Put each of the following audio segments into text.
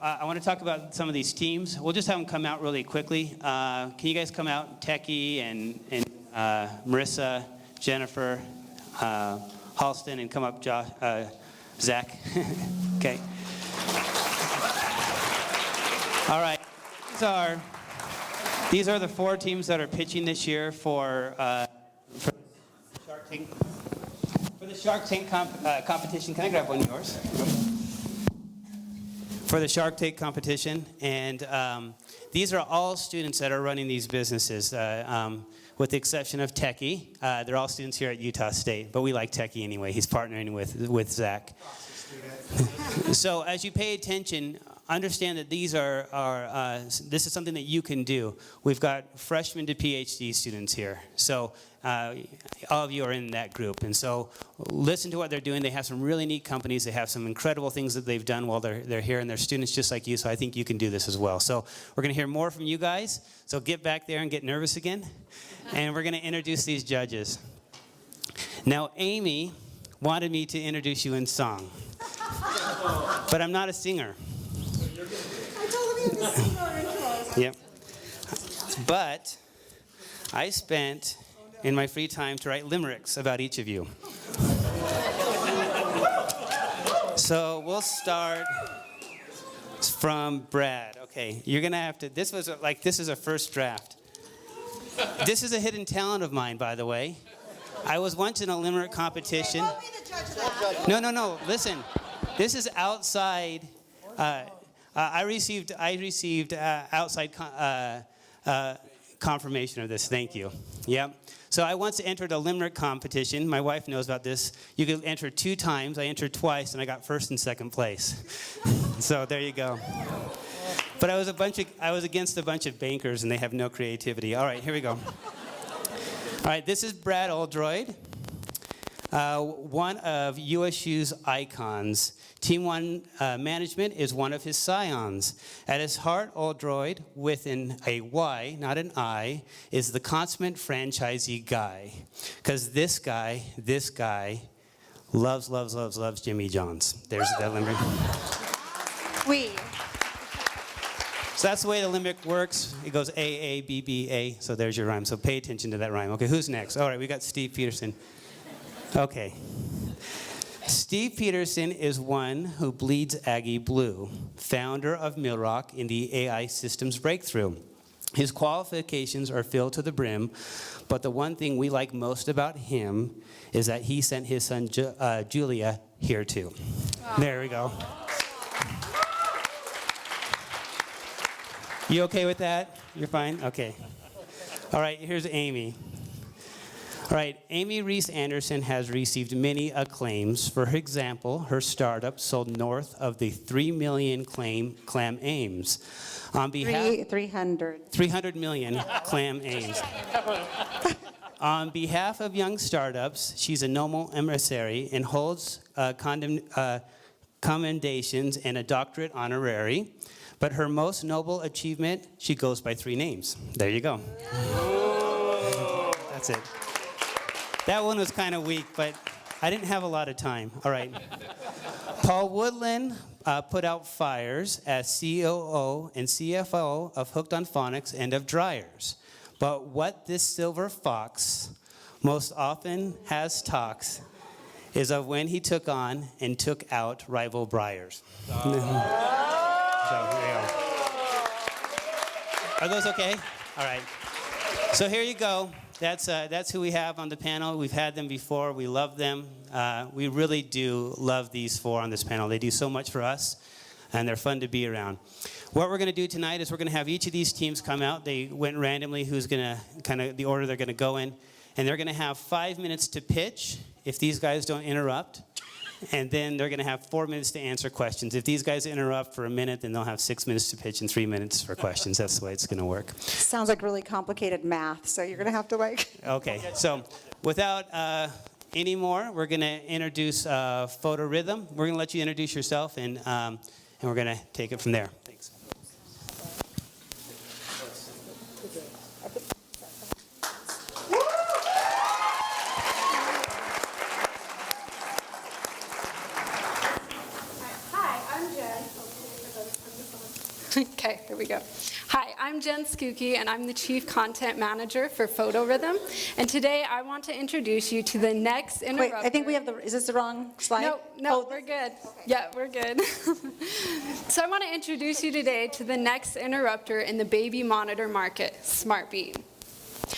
I want to talk about some of these teams. We'll just have them come out really quickly. Can you guys come out? Techie and Marissa, Jennifer, Halston, and come up, Josh, Zach. Okay. All right. These are the 4 teams that are pitching this year for Shark Tank. For the Shark Tank competition. Can I grab one of yours? For the Shark Tank competition, and these are all students that are running these businesses, with the exception of Techie. They're all students here at Utah State, but we like Techie anyway. He's partnering with Zach. So as you pay attention, understand that these this is something that you can do. We've got freshman to PhD students here. So all of you are in that group. And so listen to what they're doing. They have some really neat companies. They have some incredible things that they've done while they're here. And they're students just like you. So I think you can do this as well. So we're going to hear more from you guys. So get back there and get nervous again. And we're going to introduce these judges. Now, Amy wanted me to introduce you in song. But I'm not a singer. I told him he had to sing our intros. Yep. But I spent in my free time to write limericks about each of you. So we'll start from Brad. Okay, you're gonna have to. This is a first draft. This is a hidden talent of mine, by the way. I was once in a limerick competition. Don't be the judge of that. No. Listen, this is outside. I received outside confirmation of this. Thank you. Yep. So I once entered a limerick competition. My wife knows about this. You can enter 2 times. I entered twice, and I got first and second place. So there you go. But I was against a bunch of bankers, and they have no creativity. All right, here we go. All right, this is Brad Oldroyd, one of USU's icons. TeamOne management is one of his scions. At his heart, Oldroyd, with a Y, not an I, is the consummate franchisee guy. Because this guy loves Jimmy John's. There's that limerick. So that's the way the limerick works. It goes A, A, B, B, A. So there's your rhyme. So pay attention to that rhyme. Okay, who's next? All right, we got Steve Peterson. Okay. Steve Peterson is one who bleeds Aggie blue, founder of Millrock in the AI systems breakthrough. His qualifications are filled to the brim, but the one thing we like most about him is that he sent his son Julia here too. Wow. There we go. You okay with that? You're fine? Okay. All right, here's Amy. All right, Amy Rees Anderson has received many acclaims. For example, her startup sold north of the 3 million clam aims. On behalf 300 million clam aims. On behalf of young startups, she's a noble emissary and holds commendations and a doctorate honorary. But her most noble achievement, she goes by 3 names. There you go. That's it. That one was kind of weak, but I didn't have a lot of time. All right. Paul Woodland put out fires as COO and CFO of Hooked on Phonics and of Dryers. But what this silver fox most often has talks is of when he took on and took out rival Briars. So, there you go. Are those okay? All right. So here you go. That's who we have on the panel. We've had them before. We love them. We really do love these 4 on this panel. They do so much for us, and they're fun to be around. What we're going to do tonight is we're going to have each of these teams come out. They went randomly who's going to, kind of the order they're going to go in. And they're going to have 5 minutes to pitch if these guys don't interrupt. And then they're going to have 4 minutes to answer questions. If these guys interrupt for a minute, then they'll have 6 minutes to pitch and 3 minutes for questions. That's the way it's going to work. Sounds like really complicated math, so you're going to have to Okay, so without any more, we're going to introduce Photo Rhythm. We're going to let you introduce yourself, and we're going to take it from there. Thanks. Okay, there we go. Hi, I'm Jen Skookie, and I'm the Chief Content Manager for Photo Rhythm. And today I want to introduce you to the next interrupter. Wait, I think we have is this the wrong slide? No, we're good. Yeah, we're good. So I want to introduce you today to the next interrupter in the baby monitor market, SmartBeat.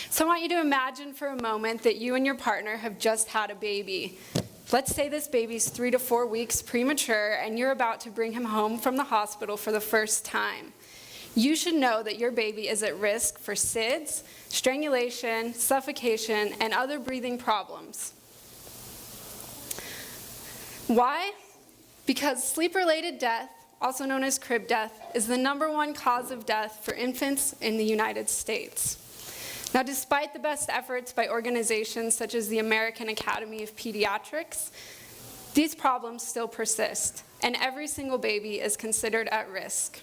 So I want you to imagine for a moment that you and your partner have just had a baby. Let's say this baby's 3 to 4 weeks premature and you're about to bring him home from the hospital for the first time. You should know that your baby is at risk for SIDS, strangulation, suffocation, and other breathing problems. Why? Because sleep-related death, also known as crib death, is the #1 cause of death for infants in the United States. Now, despite the best efforts by organizations such as the American Academy of Pediatrics, these problems still persist, and every single baby is considered at risk.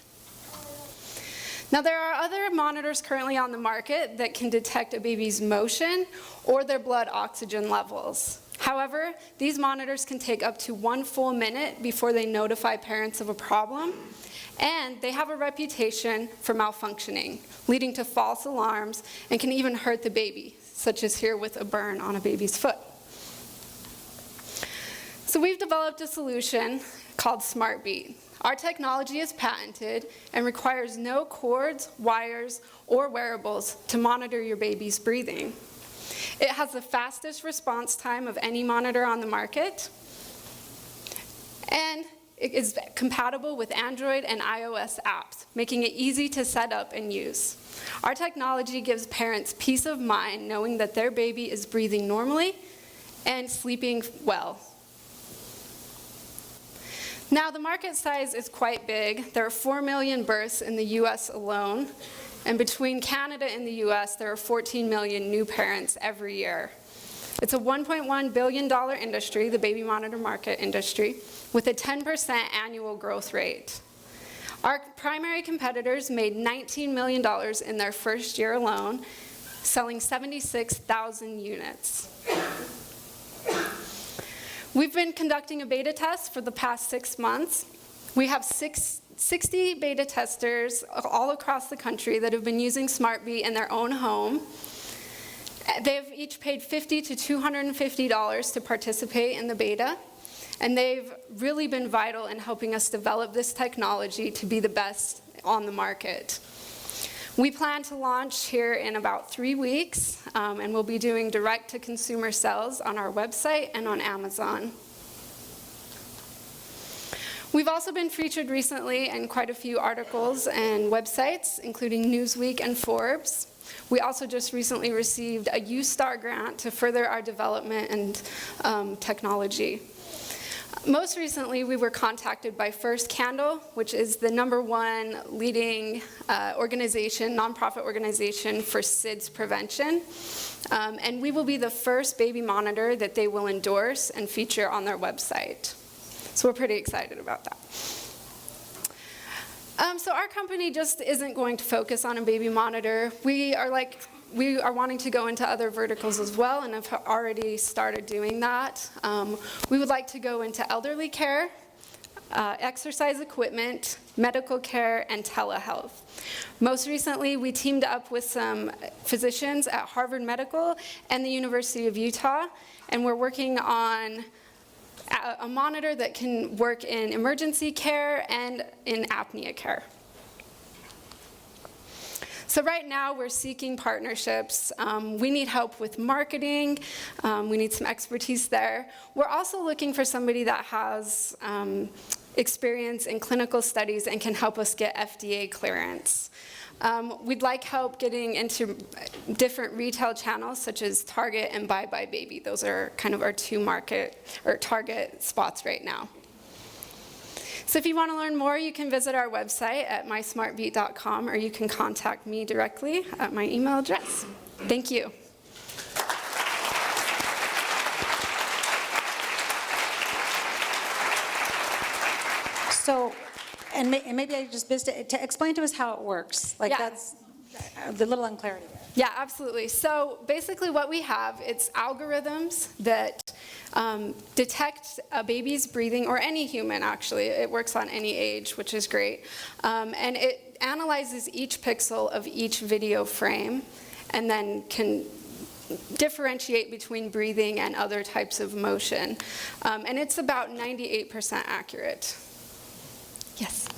Now, there are other monitors currently on the market that can detect a baby's motion or their blood oxygen levels. However, these monitors can take up to 1 full minute before they notify parents of a problem, and they have a reputation for malfunctioning, leading to false alarms, and can even hurt the baby, such as here with a burn on a baby's foot. So we've developed a solution called SmartBeat. Our technology is patented and requires no cords, wires, or wearables to monitor your baby's breathing. It has the fastest response time of any monitor on the market, and it is compatible with Android and iOS apps, making it easy to set up and use. Our technology gives parents peace of mind knowing that their baby is breathing normally and sleeping well. Now, the market size is quite big. There are 4 million births in the US alone, and between Canada and the US, there are 14 million new parents every year. It's a $1.1 billion industry, the baby monitor market industry, with a 10% annual growth rate. Our primary competitors made $19 million in their first year alone, selling 76,000 units. We've been conducting a beta test for the past 6 months. We have 60 beta testers all across the country that have been using SmartBeat in their own home. They've each paid $50 to $250 to participate in the beta, and they've really been vital in helping us develop this technology to be the best on the market. We plan to launch here in about 3 weeks, and we'll be doing direct-to-consumer sales on our website and on Amazon. We've also been featured recently in quite a few articles and websites, including Newsweek and Forbes. We also just recently received a U-Star grant to further our development and technology. Most recently, we were contacted by First Candle, which is the #1 leading nonprofit organization for SIDS prevention. And we will be the first baby monitor that they will endorse and feature on their website. So we're pretty excited about that. So our company just isn't going to focus on a baby monitor. We are wanting to go into other verticals as well, and have already started doing that. We would like to go into elderly care, exercise equipment, medical care, and telehealth. Most recently, we teamed up with some physicians at Harvard Medical and the University of Utah, and we're working on a monitor that can work in emergency care and in apnea care. So right now, we're seeking partnerships. We need help with marketing. We need some expertise there. We're also looking for somebody that has experience in clinical studies and can help us get FDA clearance. We'd like help getting into different retail channels, such as Target and Buy Buy Baby. Those are kind of our 2 target spots right now. So if you want to learn more, you can visit our website at mysmartbeat.com, or you can contact me directly at my email address. Thank you. So, and maybe I just missed it, to explain to us how it works. Like, Yeah. that's the little unclarity there. Yeah, absolutely. So basically what we have, it's algorithms that detect a baby's breathing, or any human actually. It works on any age, which is great. And it analyzes each pixel of each video frame and then can differentiate between breathing and other types of motion. And it's about 98% accurate. Yes?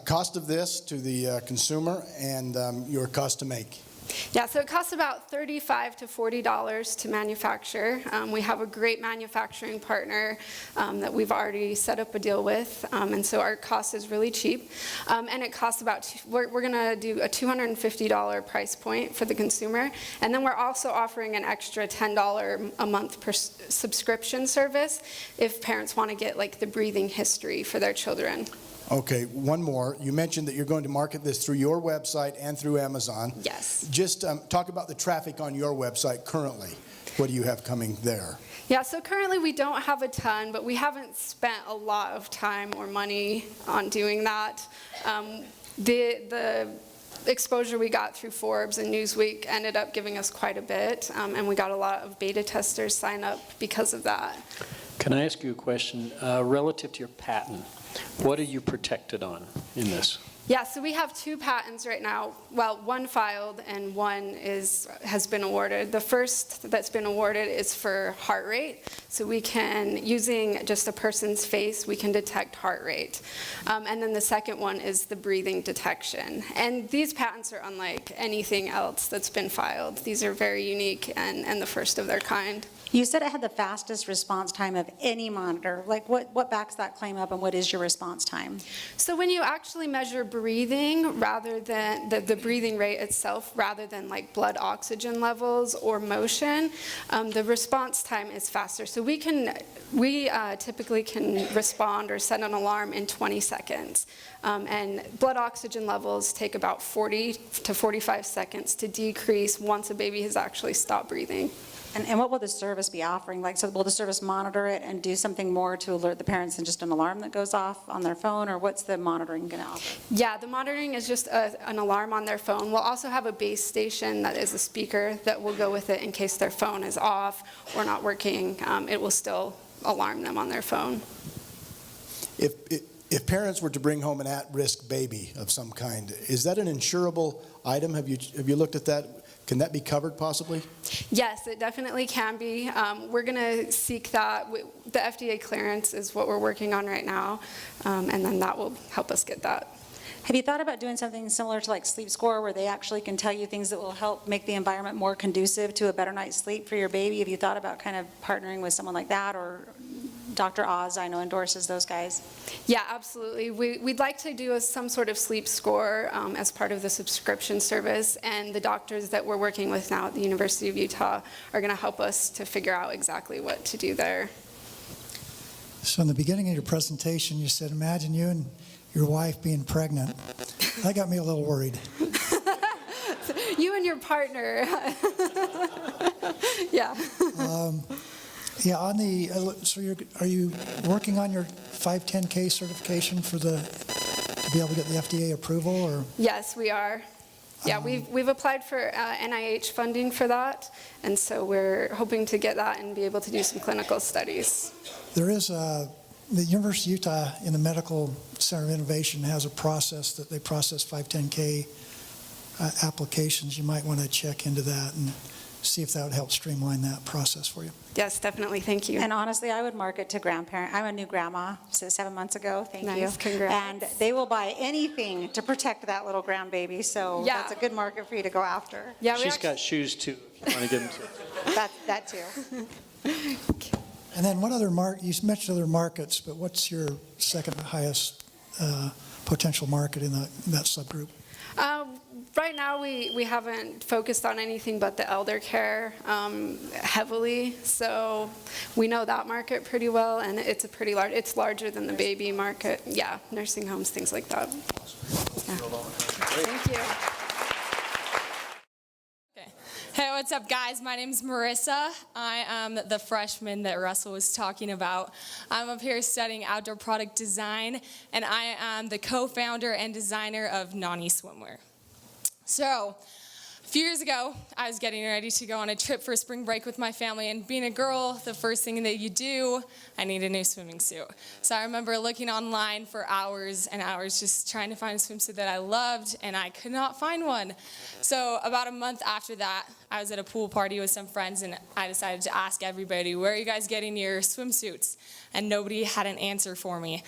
Cost of this to the consumer and your cost to make. Yeah, so it costs about $35 to $40 to manufacture. We have a great manufacturing partner that we've already set up a deal with, and so our cost is really cheap. And it costs about, we're going to do a $250 price point for the consumer, and then we're also offering an extra $10 a month per subscription service if parents want to get like the breathing history for their children. Okay, one more. You mentioned that you're going to market this through your website and through Amazon. Yes. Just talk about the traffic on your website currently. What do you have coming there? Yeah, so currently we don't have a ton, but we haven't spent a lot of time or money on doing that. The exposure we got through Forbes and Newsweek ended up giving us quite a bit, and we got a lot of beta testers sign up because of that. Can I ask you a question? Relative to your patent, what are you protected on in this? Yeah, so we have 2 patents right now. Well, one filed and one has been awarded. The first that's been awarded is for heart rate. So we can, using just a person's face, we can detect heart rate. And then the second one is the breathing detection. And these patents are unlike anything else that's been filed. These are very unique and the first of their kind. You said it had the fastest response time of any monitor. Like what backs that claim up and what is your response time? So when you actually measure breathing rather than the breathing rate itself, rather than like blood oxygen levels or motion, the response time is faster. So we typically can respond or set an alarm in 20 seconds. And blood oxygen levels take about 40 to 45 seconds to decrease once a baby has actually stopped breathing. And what will the service be offering? Like, so will the service monitor it and do something more to alert the parents than just an alarm that goes off on their phone, or what's the monitoring going to offer? Yeah, the monitoring is just an alarm on their phone. We'll also have a base station that is a speaker that will go with it in case their phone is off or not working. It will still alarm them on their phone. If parents were to bring home an at-risk baby of some kind, is that an insurable item? Have you looked at that? Can that be covered possibly? Yes, it definitely can be. We're going to seek that. The FDA clearance is what we're working on right now, and then that will help us get that. Have you thought about doing something similar to like Sleep Score, where they actually can tell you things that will help make the environment more conducive to a better night's sleep for your baby? Have you thought about kind of partnering with someone like that, or Dr. Oz, I know, endorses those guys? Yeah, absolutely. We'd like to do some sort of sleep score as part of the subscription service, and the doctors that we're working with now at the University of Utah are going to help us to figure out exactly what to do there. So in the beginning of your presentation, you said, imagine you and your wife being pregnant. That got me a little worried. You and your partner. Yeah. Yeah, on the, so are you working on your 510K certification to be able to get the FDA approval, or? Yes, we are. Yeah, we've applied for NIH funding for that, and so we're hoping to get that and be able to do some clinical studies. There is the University of Utah in the Medical Center of Innovation has a process that they process 510K applications. You might want to check into that and see if that would help streamline that process for you. Yes, definitely. Thank you. And honestly, I would market to grandparent. I'm a new grandma, so 7 months ago. Thank you. Nice, congrats. And they will buy anything to protect that little grandbaby. So Yeah. that's a good market for you to go after. Yeah, She's got shoes too, if you want to give them to. That too. And then what other you mentioned other markets, but what's your second highest potential market in that subgroup? Right now, we haven't focused on anything but the elder care heavily, so we know that market pretty well, and it's it's larger than the baby market. Yeah, nursing homes, things like that. Yeah. Thank you. Hey, what's up, guys? My name's Marissa. I am the freshman that Russell was talking about. I'm up here studying outdoor product design, and I am the co-founder and designer of Nani Swimwear. So, few years ago, I was getting ready to go on a trip for spring break with my family, and being a girl, the first thing that you do, I need a new swimming suit. So I remember looking online for hours and hours just trying to find a swimsuit that I loved, and I could not find one. So about a month after that, I was at a pool party with some friends, and I decided to ask everybody, where are you guys getting your swimsuits? And nobody had an answer for me.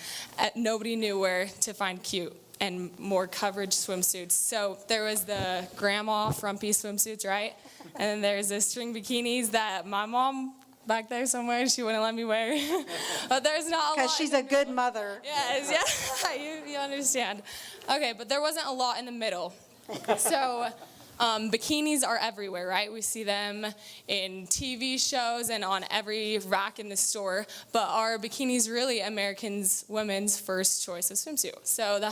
Nobody knew where to find cute and more coverage swimsuits. So there was the grandma frumpy swimsuits, right? And then there's the string bikinis that my mom back there somewhere, she wouldn't let me wear. But there's not a lot. Because she's a good mother. Yes, yeah, you understand. Okay, but there wasn't a lot in the middle. So bikinis are everywhere, right? We see them in TV shows and on every rack in the store, but are bikinis really Americans' women's first choice of swimsuit? So the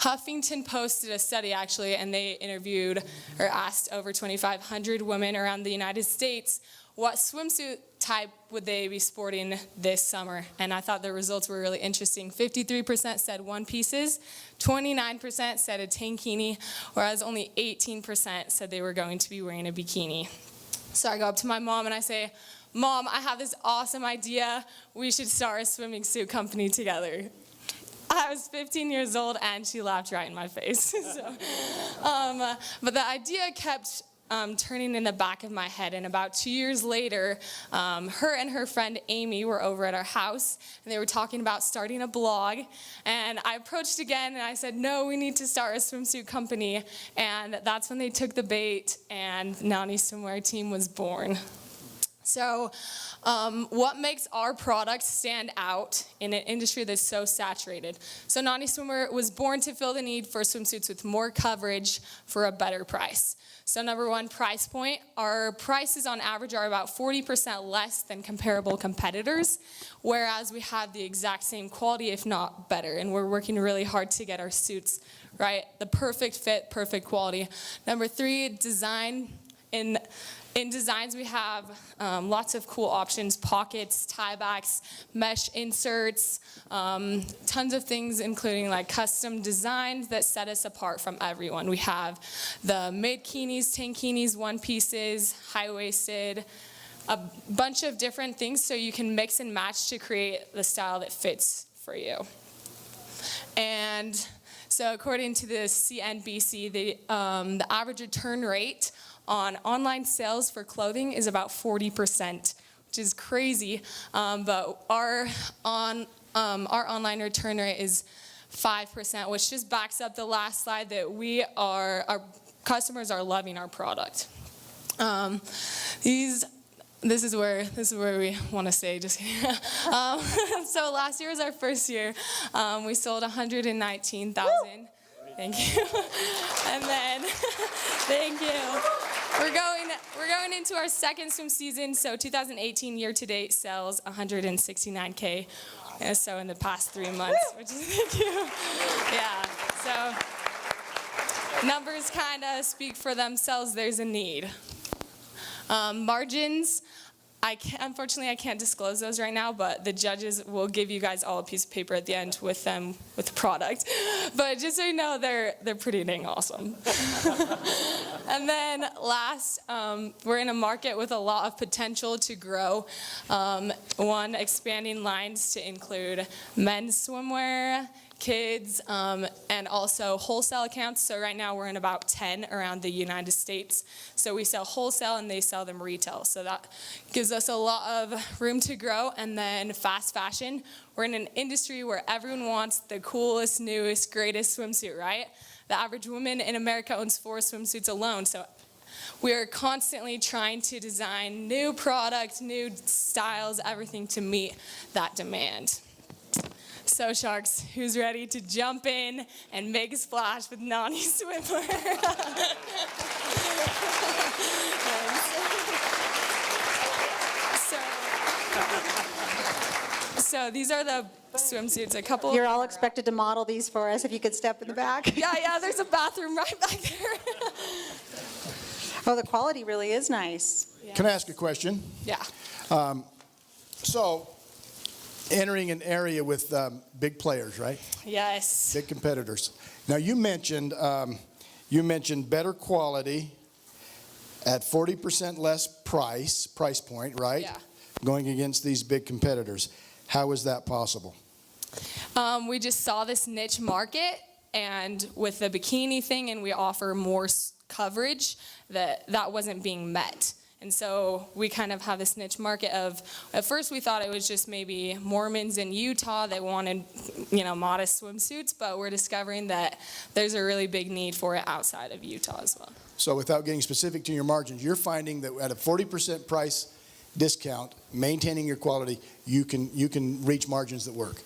Huffington Post did a study, actually, and they interviewed or asked over 2,500 women around the United States what swimsuit type would they be sporting this summer. And I thought the results were really interesting. 53% said one pieces, 29% said a tankini, whereas only 18% said they were going to be wearing a bikini. So I go up to my mom and I say, Mom, I have this awesome idea. We should start a swimming suit company together. I was 15 years old and she laughed right in my face. But the idea kept turning in the back of my head, and about 2 years later, her and her friend Amy were over at our house, and they were talking about starting a blog, and I approached again, and I said, no, we need to start a swimsuit company, and that's when they took the bait, and Nani Swimwear team was born. So what makes our product stand out in an industry that's so saturated? So Nani Swimwear was born to fill the need for swimsuits with more coverage for a better price. So number one, price point. Our prices on average are about 40% less than comparable competitors, whereas we have the exact same quality, if not better. And we're working really hard to get our suits, right? The perfect fit, perfect quality. Number three, design. In designs, we have lots of cool options: pockets, tiebacks, mesh inserts, tons of things, including like custom designs that set us apart from everyone. We have the mid-kinis, tankinis, one-pieces, high-waisted, a bunch of different things so you can mix and match to create the style that fits for you. And so according to the CNBC, the average return rate on online sales for clothing is about 40%, which is crazy. But our online return rate is 5%, which just backs up the last slide that our customers are loving our product. This is where we want to stay. Just kidding. So last year was our first year. We sold 119,000. Thank you. And then, thank you. We're going into our second swim season. So 2018 year-to-date sales 169K. And so in the past 3 months, which is thank you. Yeah. So numbers kind of speak for themselves. There's a need. Margins. Unfortunately, I can't disclose those right now, but the judges will give you guys all a piece of paper at the end with the product. But just so you know, they're pretty dang awesome. And then last, we're in a market with a lot of potential to grow. One, expanding lines to include men's swimwear, kids, and also wholesale accounts. So right now we're in about 10 around the United States. So we sell wholesale and they sell them retail. So that gives us a lot of room to grow. And then fast fashion. We're in an industry where everyone wants the coolest, newest, greatest swimsuit, right? The average woman in America owns 4 swimsuits alone. So we are constantly trying to design new products, new styles, everything to meet that demand. So Sharks, who's ready to jump in and make a splash with Nani Swimwear? So these are the swimsuits. A couple. You're all expected to model these for us, if you could step in the back. Yeah, there's a bathroom right back there. Oh, the quality really is nice. Can I ask a question? Yeah. So, entering an area with big players, right? Yes. Big competitors. Now, you mentioned better quality, at 40% less price point, right? Yeah. Going against these big competitors. How is that possible? We just saw this niche market, and with the bikini thing, and we offer more coverage, that wasn't being met. And so we kind of have this niche market of, at first we thought it was just maybe Mormons in Utah that wanted, modest swimsuits, but we're discovering that there's a really big need for it outside of Utah as well. So without getting specific to your margins, you're finding that at a 40% price discount, maintaining your quality, you can reach margins that work.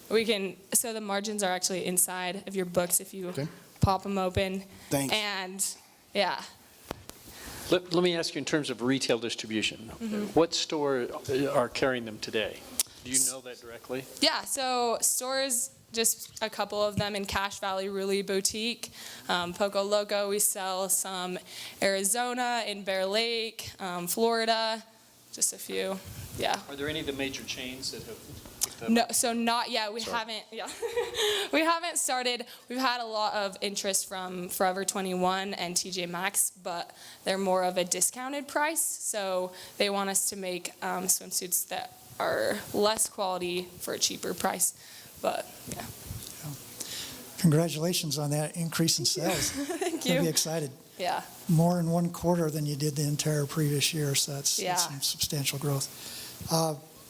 So the margins are actually inside of your books if you Okay. pop them open. Thanks. And yeah. Let me ask you in terms of retail distribution. What store are carrying them today? Do you know that directly? Yeah, so stores, just a couple of them in Cache Valley, Ruli Boutique, Poco Loco. We sell some Arizona, in Bear Lake, Florida, just a few. Yeah. Are there any of the major chains that have picked up? No, so not yet. We haven't. Yeah, we haven't started. We've had a lot of interest from Forever 21 and TJ Maxx, but they're more of a discounted price. So they want us to make swimsuits that are less quality for a cheaper price. But yeah. Congratulations on that increase in sales. Thank I'll be you. excited. Yeah. More in one quarter than you did the entire previous year, so that's Yeah. some substantial growth.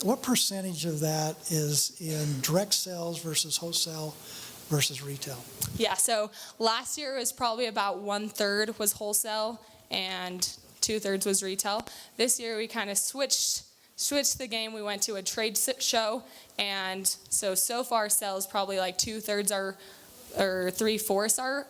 What percentage of that is in direct sales versus wholesale versus retail? Yeah, so last year was probably about 1/3 was wholesale and 2/3 was retail. This year we kind of switched the game. We went to a trade show, and so far sales probably like 2/3 are, or 3/4 are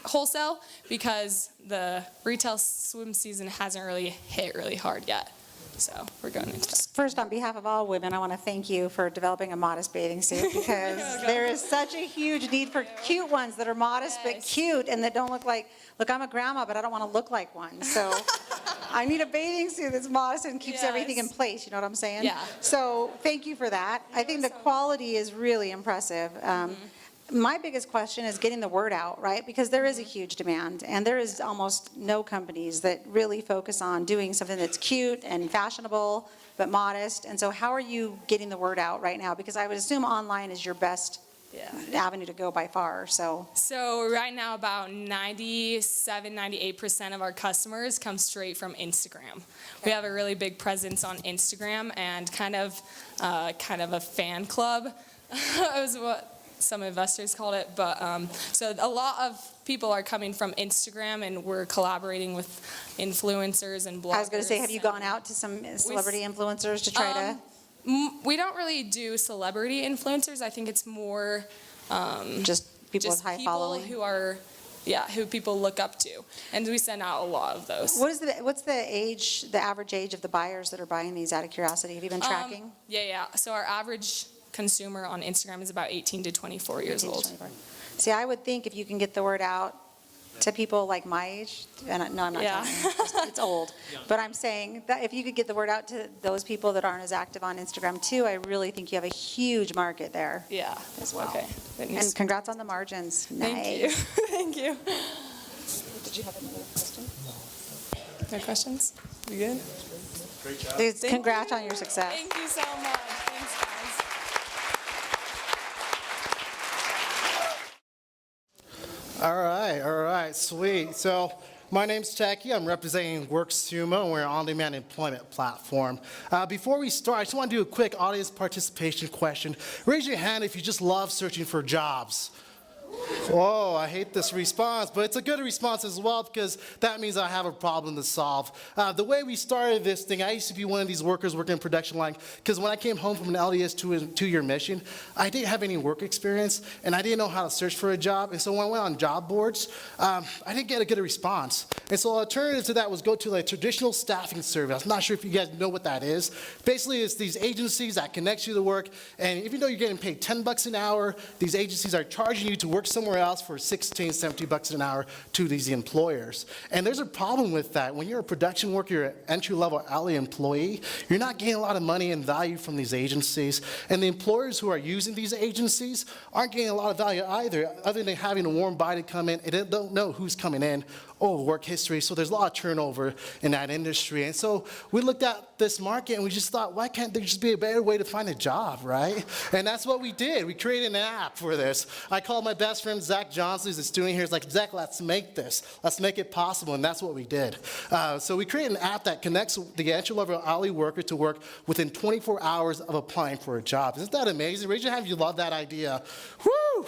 wholesale, because the retail swim season hasn't really hit really hard yet. So we're going into that. First, on behalf of all women, I want to thank you for developing a modest bathing suit, because there is such a huge need for cute ones that are modest but Yes. cute and that don't look, I'm a grandma, but I don't want to look like one. So I need a bathing suit that's modest and keeps everything in Yes. place, you know what I'm saying? Yeah. So thank you for that. I think the quality is really impressive. My biggest question is getting the word out, right? Because there is a huge demand, and there is almost no companies that really focus on doing something that's cute and fashionable, but modest. And so how are you getting the word out right now? Because I would assume online is your best avenue to go by far, so. So right now about 97-98% of our customers come straight from Instagram. We have a really big presence on Instagram, and kind of a fan club is what some investors called it. But so a lot of people are coming from Instagram, and we're collaborating with influencers and bloggers. I was going to say, have you gone out to some celebrity influencers to try to? We don't really do celebrity influencers. I think it's more Just people with just high people following? who people look up to, and we send out a lot of those. What's the average age of the buyers that are buying these, out of curiosity? Have you been tracking? Yeah. So our average consumer on Instagram is about 18 to 24 years 18 to old. 24. See, I would think if you can get the word out to people like my age, and no, I'm not Yeah. telling you, it's old, but I'm saying that if you could get the word out to those people that aren't as active on Instagram too, I really think you have a huge market there Yeah. as well. Okay. That needs And congrats on the margins. Thank you. Nice. Thank you. Did you have another question? No questions? You good? Congrats on your success. Thank you so much. Thanks, guys. All right, sweet. So my name's Jackie. I'm representing Work Sumo, and we're an on-demand employment platform. Before we start, I just want to do a quick audience participation question. Raise your hand if you just love searching for jobs. Whoa, I hate this response, but it's a good response as well, because that means I have a problem to solve. The way we started this thing, I used to be one of these workers working in production line, because when I came home from an LDS two-year mission, I didn't have any work experience, and I didn't know how to search for a job. And so when I went on job boards, I didn't get a good response. And so the alternative to that was go to a traditional staffing service. I'm not sure if you guys know what that is. Basically, it's these agencies that connect you to work, and even though you're getting paid $10 an hour, these agencies are charging you to work somewhere else for $16, $17 an hour to these employers. And there's a problem with that. When you're a production worker, you're an entry-level hourly employee, you're not getting a lot of money and value from these agencies. And the employers who are using these agencies aren't getting a lot of value either, other than having a warm body come in, and they don't know who's coming in work history, so there's a lot of turnover in that industry. And so we looked at this market and we just thought, why can't there just be a better way to find a job, right? And that's what we did. We created an app for this. I called my best friend, Zach Johnson, who's a student here. He's like, Zach, let's make this. Let's make it possible, and that's what we did. So we created an app that connects the entry-level hourly worker to work within 24 hours of applying for a job. Isn't that amazing? Raise your hand if you love that idea. Woo!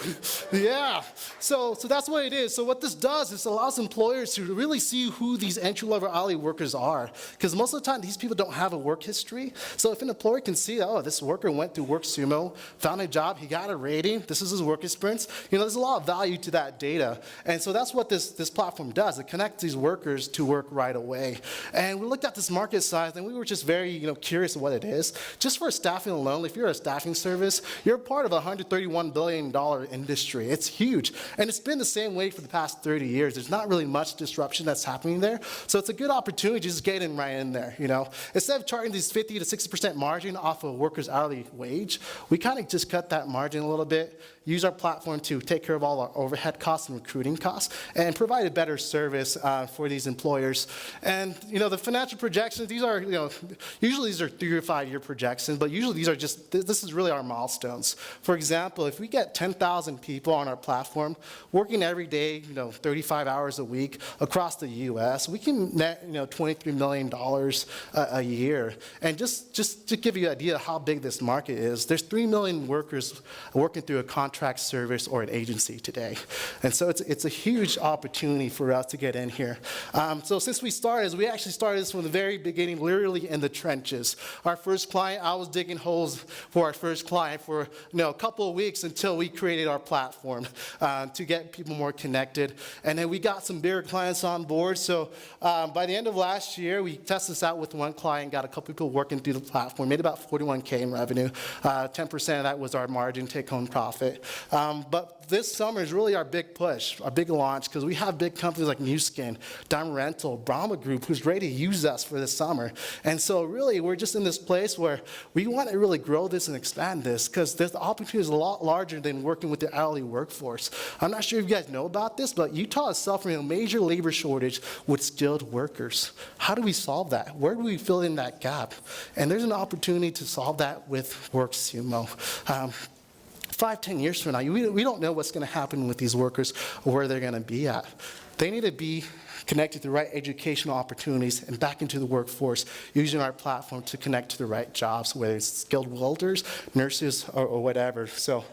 Yeah. So that's what it is. So what this does is allows employers to really see who these entry-level hourly workers are. Because most of the time, these people don't have a work history. So if an employer can see, oh, this worker went through Work Sumo, found a job, he got a rating, this is his work experience, there's a lot of value to that data. And so that's what this platform does. It connects these workers to work right away. And we looked at this market size, and we were just very curious of what it is. Just for staffing alone, if you're a staffing service, you're part of a $131 billion industry. It's huge. And it's been the same way for the past 30 years. There's not really much disruption that's happening there. So it's a good opportunity to just get in right in there, Instead of charging these 50 to 60% margin off of a worker's hourly wage, we kind of just cut that margin a little bit, use our platform to take care of all our overhead costs and recruiting costs, and provide a better service for these employers. And the financial projections, these are, usually these are 3 or 5 year projections, but usually these are just, this is really our milestones. For example, if we get 10,000 people on our platform working every day, 35 hours a week across the U.S., we can net, $23 million a year. And just to give you an idea of how big this market is, there's 3 million workers working through a contract service or an agency today. And so it's a huge opportunity for us to get in here. So since we actually started this from the very beginning, literally in the trenches. Our first client, I was digging holes for our first client for a couple of weeks until we created our platform to get people more connected. And then we got some bigger clients on board. So by the end of last year, we tested this out with one client, got a couple people working through the platform, made about $41K in revenue. 10% of that was our margin take-home profit. But this summer is really our big push, our big launch, because we have big companies like New Skin, Diamond Rental, Brahma Group, who's ready to use us for this summer. And so really, we're just in this place where we want to really grow this and expand this, because the opportunity is a lot larger than working with the hourly workforce. I'm not sure if you guys know about this, but Utah is suffering a major labor shortage with skilled workers. How do we solve that? Where do we fill in that gap? And there's an opportunity to solve that with Work Sumo. 5-10 years from now, we don't know what's going to happen with these workers or where they're going to be at. They need to be connected to the right educational opportunities and back into the workforce using our platform to connect to the right jobs, whether it's skilled welders, nurses, or whatever. So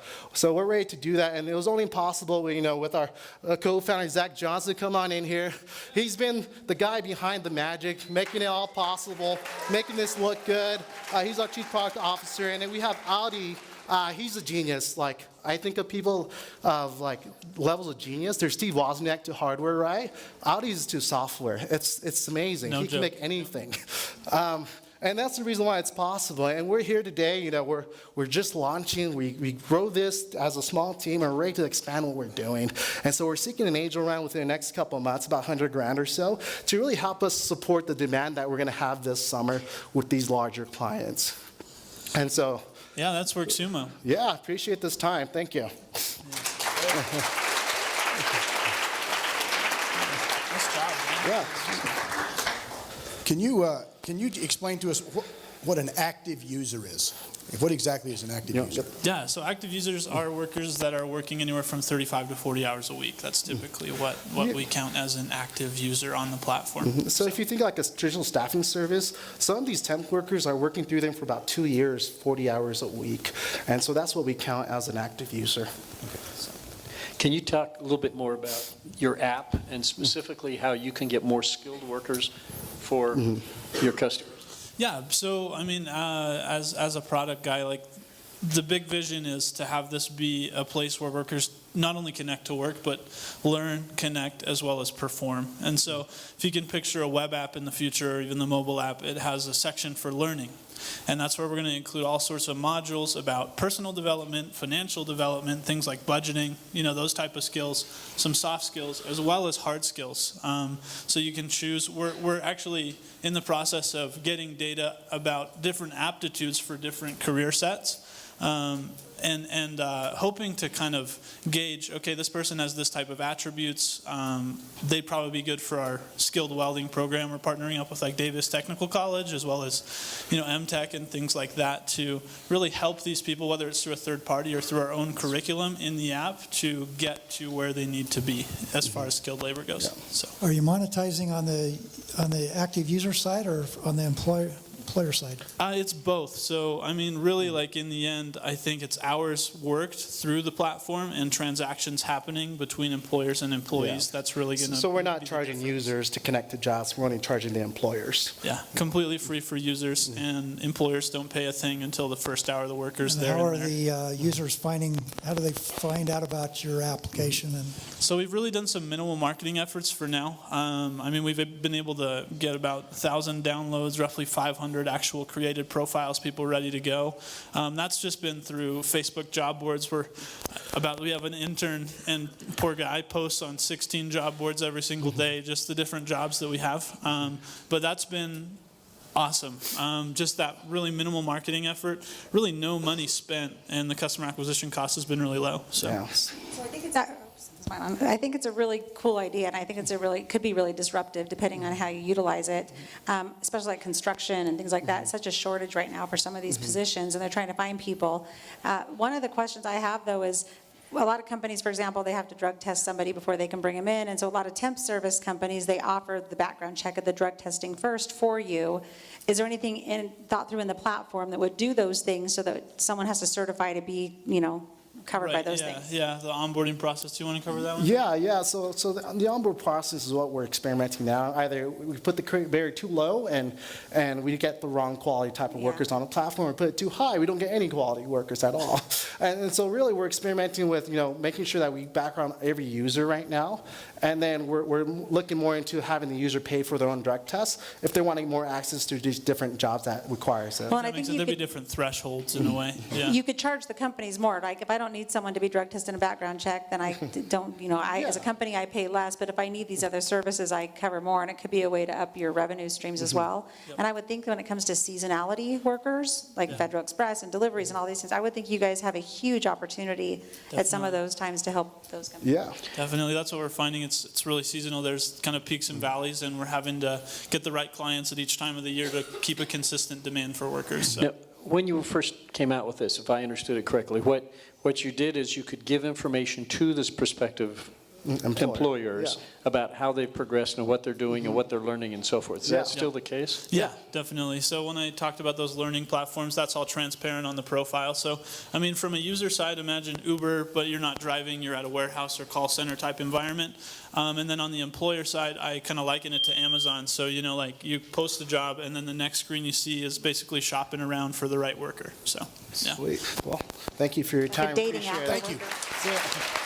we're ready to do that, and it was only possible, with our co-founder, Zach Johnson, come on in here. He's been the guy behind the magic, making it all possible, making this look good. He's our chief product officer, and then we have Audi. He's a genius. I think of people of levels of genius. There's Steve Wozniak to hardware, right? Audi's to software. It's amazing. He can make anything. And that's the reason why it's possible. And we're here today. We're just launching. We grow this as a small team and we're ready to expand what we're doing. And so we're seeking an angel round within the next couple of months, about $100,000 or so, to really help us support the demand that we're going to have this summer with these larger clients. And so. Yeah, that's Work Sumo. Yeah, appreciate this time. Thank you. Nice job, man. Yeah. Can you explain to us what an active user is? What exactly is an active user? Yeah, so active users are workers that are working anywhere from 35 to 40 hours a week. That's typically what we count as an active user on the platform. Mm-hmm. So if you think like a traditional staffing service, some of these temp workers are working through them for about 2 years, 40 hours a week. And so that's what we count as an active user. Okay. Can you talk a little bit more about your app and specifically how you can get more skilled workers for your customers? Yeah, so I mean, as a product guy, the big vision is to have this be a place where workers not only connect to work, but learn, connect, as well as perform. And so if you can picture a web app in the future, or even the mobile app, it has a section for learning. And that's where we're going to include all sorts of modules about personal development, financial development, things like budgeting, those type of skills, some soft skills, as well as hard skills. So you can choose. We're actually in the process of getting data about different aptitudes for different career sets. And hoping to kind of gauge, okay, this person has this type of attributes. They'd probably be good for our skilled welding program. We're partnering up with like Davis Technical College as well as, MTech and things like that to really help these people, whether it's through a third party or through our own curriculum in the app, to get to where they need to be as far as skilled labor goes. Yeah. So. Are you monetizing on the active user side or on the employer side? It's both. So, really, like in the end, I think it's hours worked through the platform and transactions happening between employers and employees. Yeah. That's really going to. So we're not charging users to connect to jobs. We're only charging the employers. Yeah, completely free for users, and employers don't pay a thing until the first hour the worker's And there. how are the users how do they find out about your application? And So we've really done some minimal marketing efforts for now. We've been able to get about 1,000 downloads, roughly 500 actual created profiles, people ready to go. That's just been through Facebook job boards. We have an intern, and poor guy posts on 16 job boards every single day, just the different jobs that we have. But that's been awesome. Just that really minimal marketing effort, really no money spent, and the customer acquisition cost has been really low. So. Yeah. So I think it's a really cool idea, and I think could be really disruptive depending on how you utilize it, especially like construction and things like that. It's such a shortage right now for some of these positions, and they're trying to find people. One of the questions I have, though, is a lot of companies, for example, they have to drug test somebody before they can bring them in, and so a lot of temp service companies, they offer the background check of the drug testing first for you. Is there anything thought through in the platform that would do those things so that someone has to certify to be, covered by those things? Yeah, the onboarding process. Do you want to cover that one? Yeah. So the onboard process is what we're experimenting now. Either we put the barrier too low and we get the wrong quality type of workers on the platform, or put it too high, we don't get any quality workers at all. And so really we're experimenting with making sure that we background every user right now, and then we're looking more into having the user pay for their own drug tests if they're wanting more access to these different jobs that requires it. Well, and I That makes think sense. There'd be different thresholds in a way. Yeah. you could charge the companies more. Like if I don't need someone to be drug tested and background check, then I don't, as a company, I pay less, but if I need these other services, I cover more, and it could be a way to up your revenue streams as well. Yep. And I would think when it comes to seasonality workers, like Federal Express and deliveries and all these things, I would think you guys have a huge opportunity at some of those times to help those companies. Yeah. Definitely, that's what we're finding. It's really seasonal. There's kind of peaks and valleys, and we're having to get the right clients at each time of the year to keep a consistent demand for workers. So. Now, when you first came out with this, if I understood it correctly, what you did is you could give information to this prospective employers about how they've progressed and what they're doing and what they're learning and so forth. Is that still the case? Yeah, definitely. So when I talked about those learning platforms, that's all transparent on the profile. So, from a user side, imagine Uber, but you're not driving, you're at a warehouse or call center type environment. And then on the employer side, I kind of liken it to Amazon. So, you post a job, and then the next screen you see is basically shopping around for the right worker. So, yeah. Sweet. Well, thank you for your time. The dating app. Appreciate it. Thank you.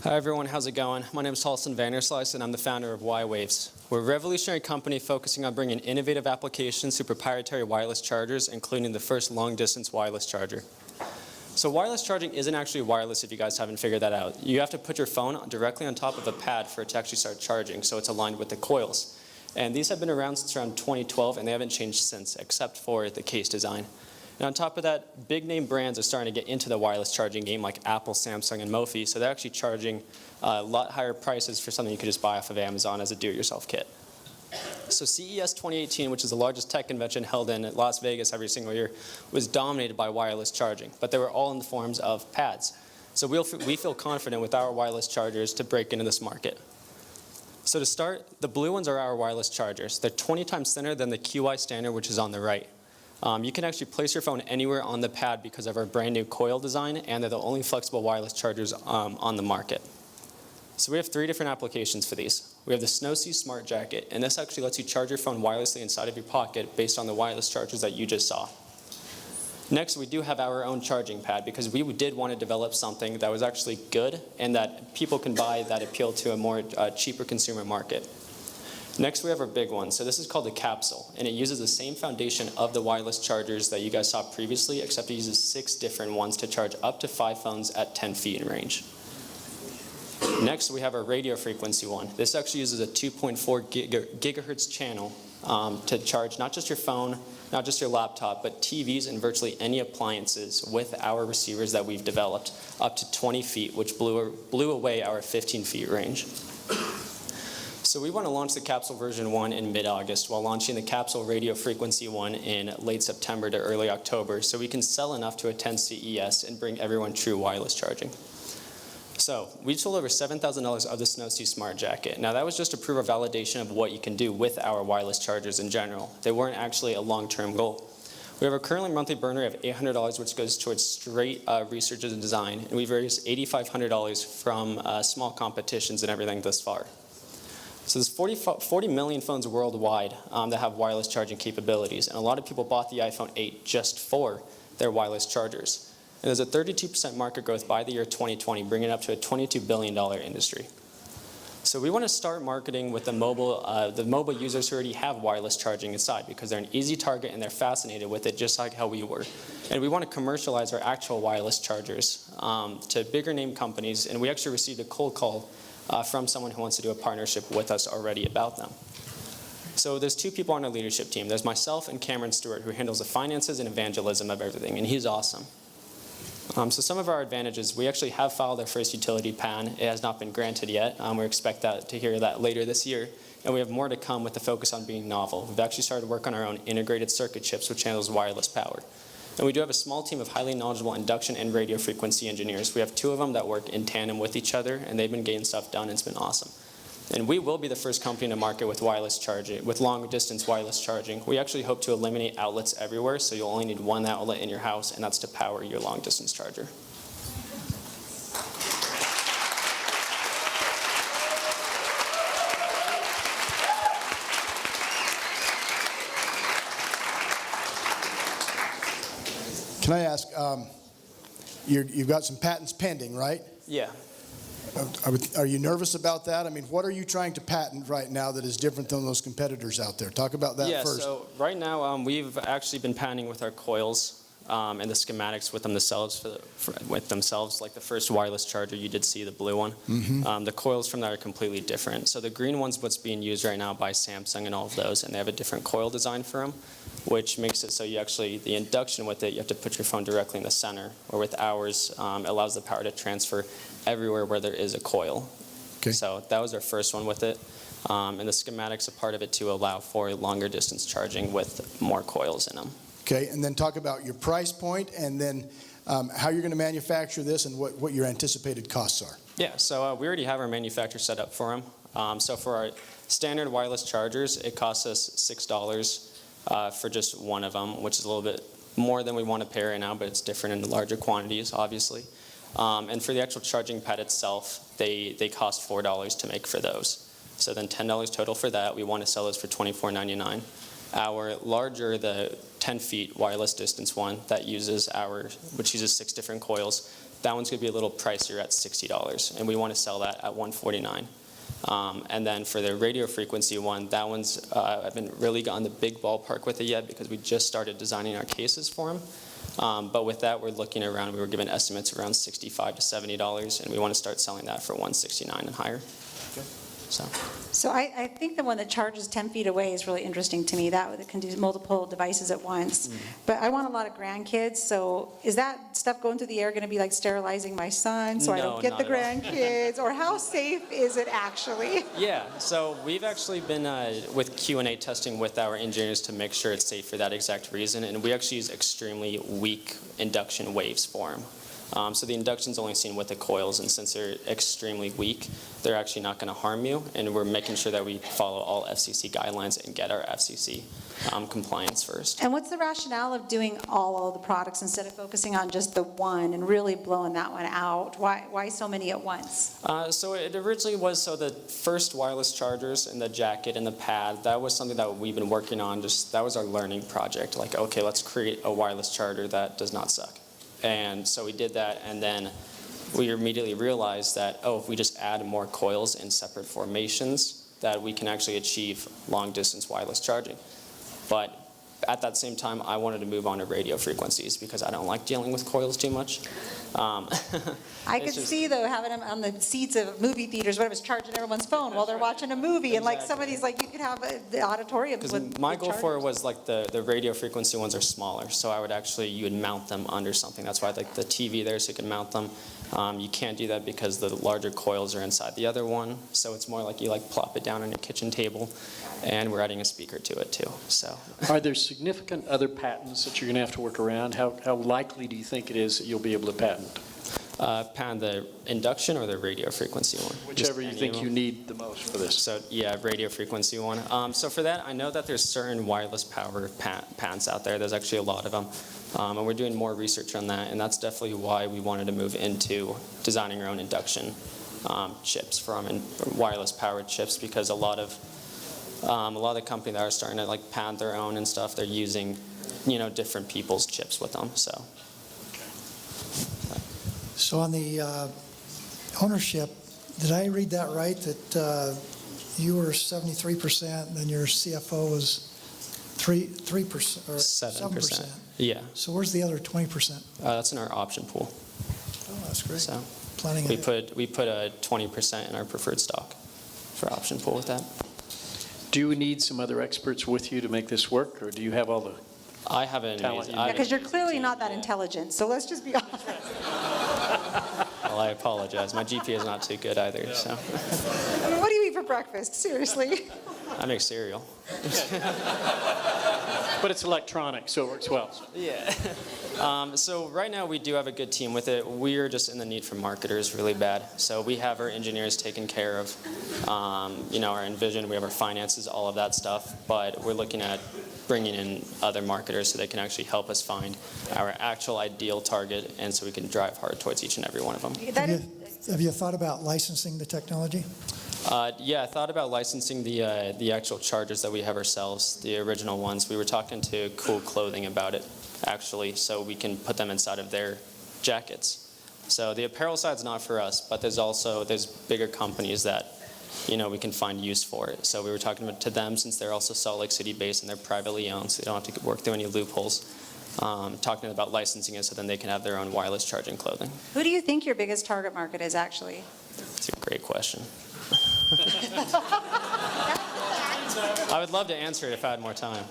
Hi everyone, how's it going? My name is Halston Vanderslice and I'm the founder of Y-Waves. We're a revolutionary company focusing on bringing innovative applications to proprietary wireless chargers, including the first long-distance wireless charger. So wireless charging isn't actually wireless if you guys haven't figured that out. You have to put your phone directly on top of a pad for it to actually start charging, so it's aligned with the coils. And these have been around since around 2012 and they haven't changed since, except for the case design. And on top of that, big name brands are starting to get into the wireless charging game like Apple, Samsung, and Mophie, so they're actually charging a lot higher prices for something you could just buy off of Amazon as a do-it-yourself kit. So CES 2018, which is the largest tech convention held in Las Vegas every single year, was dominated by wireless charging, but they were all in the forms of pads. So we feel confident with our wireless chargers to break into this market. So to start, the blue ones are our wireless chargers. They're 20 times thinner than the QI standard, which is on the right. You can actually place your phone anywhere on the pad because of our brand new coil design, and they're the only flexible wireless chargers on the market. So we have 3 different applications for these. We have the Snowsea Smart Jacket, and this actually lets you charge your phone wirelessly inside of your pocket based on the wireless chargers that you just saw. Next, we do have our own charging pad because we did want to develop something that was actually good and that people can buy that appeal to a more cheaper consumer market. Next, we have our big one. So this is called the capsule, and it uses the same foundation of the wireless chargers that you guys saw previously, except it uses 6 different ones to charge up to 5 phones at 10 feet in range. Next, we have our radio frequency one. This actually uses a 2.4 gigahertz channel to charge not just your phone, not just your laptop, but TVs and virtually any appliances with our receivers that we've developed up to 20 feet, which blew away our 15 feet range. So we want to launch the capsule version 1 in mid-August while launching the capsule radio frequency 1 in late September to early October so we can sell enough to attend CES and bring everyone true wireless charging. So we sold over $7,000 of the Snowsuit Smart Jacket. Now that was just a proof of validation of what you can do with our wireless chargers in general. They weren't actually a long-term goal. We have a currently monthly burn rate of $800, which goes towards straight research and design, and we've raised $8,500 from small competitions and everything thus far. So there's 40 million phones worldwide that have wireless charging capabilities, and a lot of people bought the iPhone 8 just for their wireless chargers. And there's a 32% market growth by the year 2020, bringing it up to a $22 billion industry. So we want to start marketing with the mobile users who already have wireless charging inside because they're an easy target and they're fascinated with it just like how we were. And we want to commercialize our actual wireless chargers to bigger name companies, and we actually received a cold call from someone who wants to do a partnership with us already about them. So there's 2 people on our leadership team. There's myself and Cameron Stewart, who handles the finances and evangelism of everything, and he's awesome. So some of our advantages, we actually have filed our first utility patent. It has not been granted yet. We expect to hear that later this year. And we have more to come with the focus on being novel. We've actually started work on our own integrated circuit chips, which handles wireless power. And we do have a small team of highly knowledgeable induction and radio frequency engineers. We have 2 of them that work in tandem with each other, and they've been getting stuff done. It's been awesome. And we will be the first company to market with wireless charging, with long-distance wireless charging. We actually hope to eliminate outlets everywhere, so you'll only need one outlet in your house, and that's to power your long-distance charger. Can I ask, you've got some patents pending, right? Yeah. Are you nervous about that? I mean, what are you trying to patent right now that is different than those competitors out there? Talk about that first. Yeah, so right now we've actually been patenting with our coils and the schematics with themselves, like the first wireless charger you did see, the blue one. The coils from that are completely different. So the green one's what's being used right now by Samsung and all of those, and they have a different coil design for them, which makes it so the induction with it, you have to put your phone directly in the center, or with ours, it allows the power to transfer everywhere where there is a coil. Okay. So that was our first one with it. And the schematics are part of it to allow for longer distance charging with more coils in them. Okay, and then talk about your price point and then how you're going to manufacture this and what your anticipated costs are. Yeah, so we already have our manufacturer set up for them. So for our standard wireless chargers, it costs us $6 for just one of them, which is a little bit more than we want to pay right now, but it's different in larger quantities, obviously. And for the actual charging pad itself, they cost $4 to make for those. So then $10 total for that. We want to sell those for $24.99. Our larger, the 10 feet wireless distance one which uses 6 different coils, that one's going to be a little pricier at $60, and we want to sell that at $149. And then for the radio frequency one, that one's, I haven't really gotten the big ballpark with it yet because we just started designing our cases for them. But with that, we're looking around, we were given estimates around $65 to $70, and we want to start selling that for $169 and higher. Okay. So I think the one that charges 10 feet away is really interesting to me. That can do multiple devices at once. But I want a lot of grandkids, so is that stuff going through the air going to be like sterilizing my son so I don't get the grandkids? Or how safe is it actually? Yeah, so we've actually been with Q&A testing with our engineers to make sure it's safe for that exact reason, and we actually use extremely weak induction waves for them. So the induction's only seen with the coils, and since they're extremely weak, they're actually not going to harm you, and we're making sure that we follow all FCC guidelines and get our FCC compliance first. And what's the rationale of doing all of the products instead of focusing on just the one and really blowing that one out? Why so many at once? So it originally was, so the first wireless chargers and the jacket and the pad, that was something that we've been working on, that was our learning project. Like, okay, let's create a wireless charger that does not suck. And so we did that, and then we immediately realized that, if we just add more coils in separate formations, that we can actually achieve long-distance wireless charging. But at that same time, I wanted to move on to radio frequencies because I don't like dealing with coils too much. I could see, though, having them on the seats of movie theaters, whatever, charging everyone's phone while they're watching a movie. And like some of these, like you could have the auditorium with Because my goal for it chargers. was like the radio frequency ones are smaller, so I would actually, you would mount them under something. That's why like the TV there, so you can mount them. You can't do that because the larger coils are inside the other one, so it's more like you like plop it down on your kitchen table, and we're adding a speaker to it too. So. Are there significant other patents that you're going to have to work around? How likely do you think it is that you'll be able to patent? Patent the induction or the radio frequency one? Whichever you Just think any you one. need the most for this. So yeah, radio frequency one. So for that, I know that there's certain wireless power patents out there. There's actually a lot of them. And we're doing more research on that, and that's definitely why we wanted to move into designing our own induction chips and wireless powered chips, because a lot of the companies that are starting to like patent their own and stuff, they're using, different people's chips with them. So on the ownership, did I read that right, that you were 73% and then your CFO was 3% or 7%? Yeah. So where's the other 20%? That's in our option pool. Oh, that's great. So Planning we ahead. put a 20% in our preferred stock for option pool with that. Do you need some other experts with you to make this work, or do you have all the... I haven't. Talent. Yeah, because you're clearly not that intelligent, so let's just be honest. Well, I apologize. My GPA is not too good either. So I mean, what do you eat for breakfast? Seriously. I make cereal. But it's electronic, so it works well. Yeah. So right now we do have a good team with it. We're just in the need for marketers really bad. So we have our engineers taken care of, our Envision, we have our finances, all of that stuff. But we're looking at bringing in other marketers so they can actually help us find our actual ideal target, and so we can drive hard towards each and every one of them. Have you thought about licensing the technology? Yeah, I thought about licensing the actual chargers that we have ourselves, the original ones. We were talking to Cool Clothing about it, actually, so we can put them inside of their jackets. So the apparel side's not for us, but there's bigger companies that, we can find use for it. So we were talking to them, since they're also Salt Lake City based and they're privately owned, so they don't have to work through any loopholes. Talking about licensing it so then they can have their own wireless charging clothing. Who do you think your biggest target market is, actually? That's a great question. I would love to answer it if I had more time.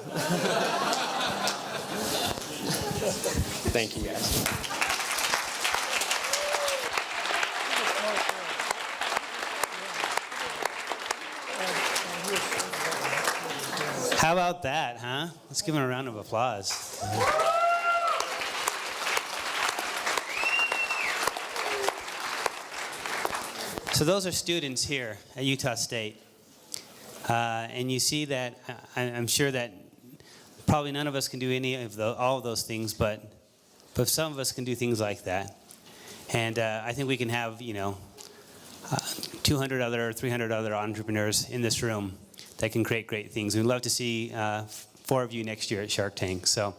Thank you, guys. How about that, huh? Let's give him a round of applause. So those are students here at Utah State. And you see that, I'm sure that probably none of us can do all of those things, but some of us can do things like that. And I think we can have, 200 other or 300 other entrepreneurs in this room that can create great things. We'd love to see 4 of you next year at Shark Tank. So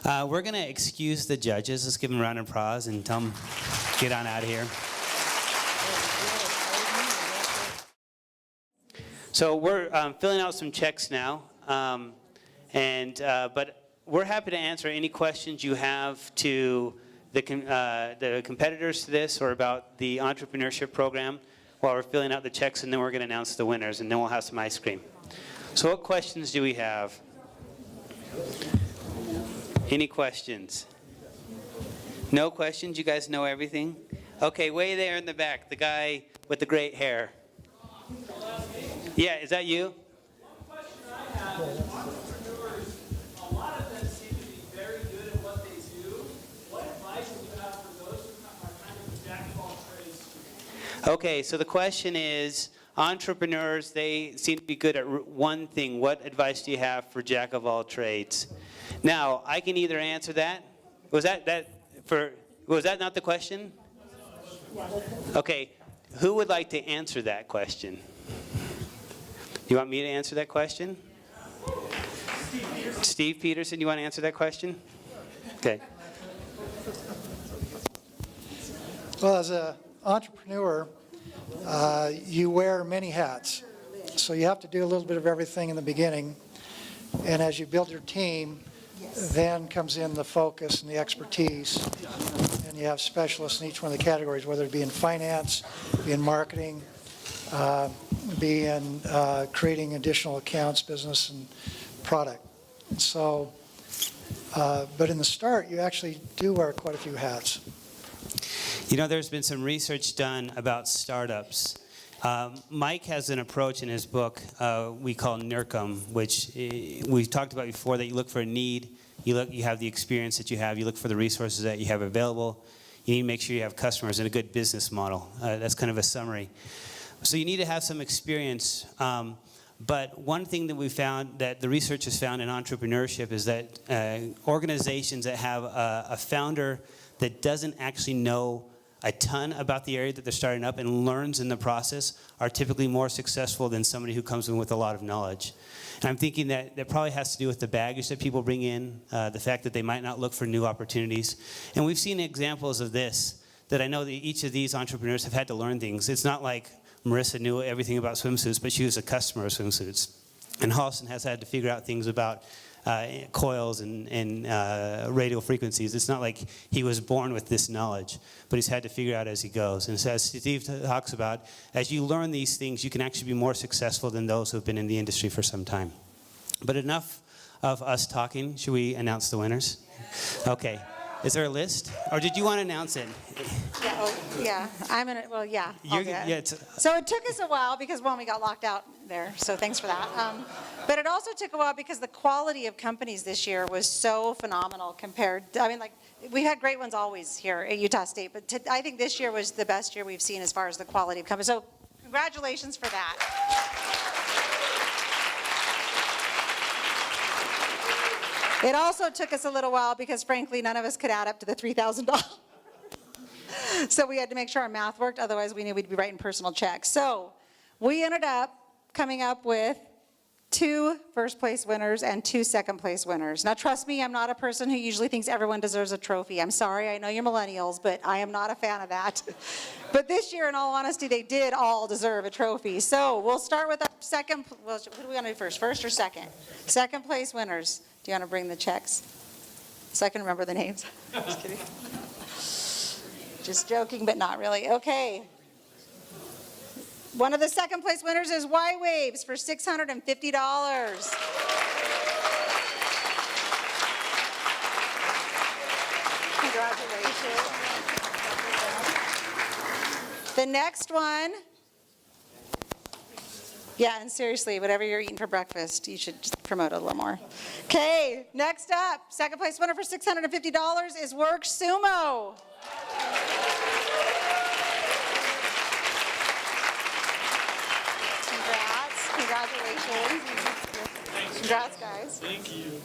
we're going to excuse the judges. Let's give them a round of applause and tell them get on out of here. So we're filling out some checks now, but we're happy to answer any questions you have to the competitors to this or about the entrepreneurship program while we're filling out the checks, and then we're going to announce the winners, and then we'll have some ice cream. So what questions do we have? Any questions? No questions? You guys know everything? Okay, way there in the back, the guy with the great hair. Yeah, is that you? One question I have is entrepreneurs, a lot of them seem to be very good at what they do. What advice do you have for those who are kind of jack of all trades? Okay, so the question is, entrepreneurs, they seem to be good at one thing. What advice do you have for jack of all trades? Now, I can either answer that. Was that not the question? Okay, who would like to answer that question? You want me to answer that question? Steve Peterson, you want to answer that question? Okay. Well, as an entrepreneur, you wear many hats. So you have to do a little bit of everything in the beginning. And as you build your team, then comes in the focus and the expertise. And you have specialists in each one of the categories, whether it be in finance, be in marketing, be in creating additional accounts, business, and product. So, but in the start, you actually do wear quite a few hats. You know, there's been some research done about startups. Mike has an approach in his book we call NERCM, which we've talked about before, that you look for a need, you have the experience that you have, you look for the resources that you have available, you need to make sure you have customers and a good business model. That's kind of a summary. So you need to have some experience. But one thing that we found, that the research has found in entrepreneurship, is that organizations that have a founder that doesn't actually know a ton about the area that they're starting up and learns in the process are typically more successful than somebody who comes in with a lot of knowledge. And I'm thinking that that probably has to do with the baggage that people bring in, the fact that they might not look for new opportunities. And we've seen examples of this, that I know that each of these entrepreneurs have had to learn things. It's not like Marissa knew everything about swimsuits, but she was a customer of swimsuits. And Halston has had to figure out things about coils and radial frequencies. It's not like he was born with this knowledge, but he's had to figure out as he goes. And so as Steve talks about, as you learn these things, you can actually be more successful than those who have been in the industry for some time. But enough of us talking. Should we announce the winners? Okay. Is there a list? Or did you want to announce it? Yeah, I'm gonna, well, yeah. I'll do it. Yeah, So it took us a while because, one, we got locked out there, so thanks for that. But it also took a while because the quality of companies this year was so phenomenal compared, I mean, like, we had great ones always here at Utah State, but I think this year was the best year we've seen as far as the quality of companies. So congratulations for that. It also took us a little while because, frankly, none of us could add up to the $3,000. So we had to make sure our math worked, otherwise we knew we'd be writing personal checks. So we ended up coming up with 2 first-place winners and 2 second-place winners. Now, trust me, I'm not a person who usually thinks everyone deserves a trophy. I'm sorry, I know you're millennials, but I am not a fan of that. But this year, in all honesty, they did all deserve a trophy. So we'll start with our second, well, what do we want to do first or second? Second-place winners. Do you want to bring the checks? So I can remember the names. Just kidding. Just joking, but not really. Okay. One of the second place winners is Y Waves for $650. Congratulations. The next one. Yeah, and seriously, whatever you're eating for breakfast, you should just promote it a little more. Okay, next up, second place winner for $650 is Work Sumo. Congratulations. Congrats, guys. Thank you.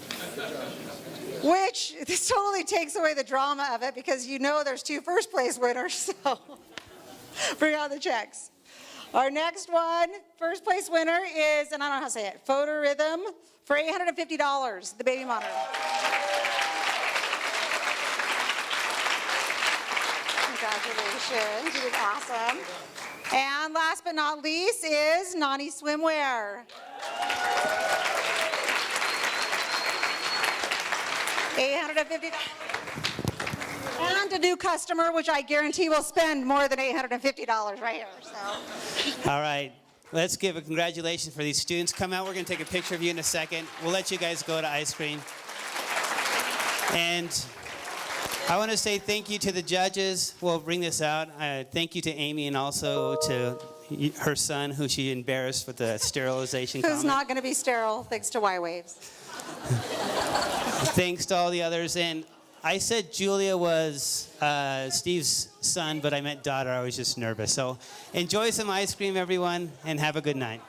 Which, this totally takes away the drama of it because you know there's 2 first place winners, so bring out the checks. Our next one, first place winner is, and I don't know how to say it, Photorhythm for $850, the baby monitor. Congratulations, you did awesome. And last but not least is Nani Swimwear. $850. And a new customer, which I guarantee will spend more than $850 right here. So. All right. Let's give a congratulations for these students. Come out. We're going to take a picture of you in a second. We'll let you guys go to ice cream. And I want to say thank you to the judges. We'll bring this out. Thank you to Amy and also to her son, who she embarrassed with the sterilization Who's comment. not going to be sterile, thanks to Y Waves. Thanks to all the others. And I said Julia was Steve's son, but I meant daughter. I was just nervous. So enjoy some ice cream, everyone, and have a good night.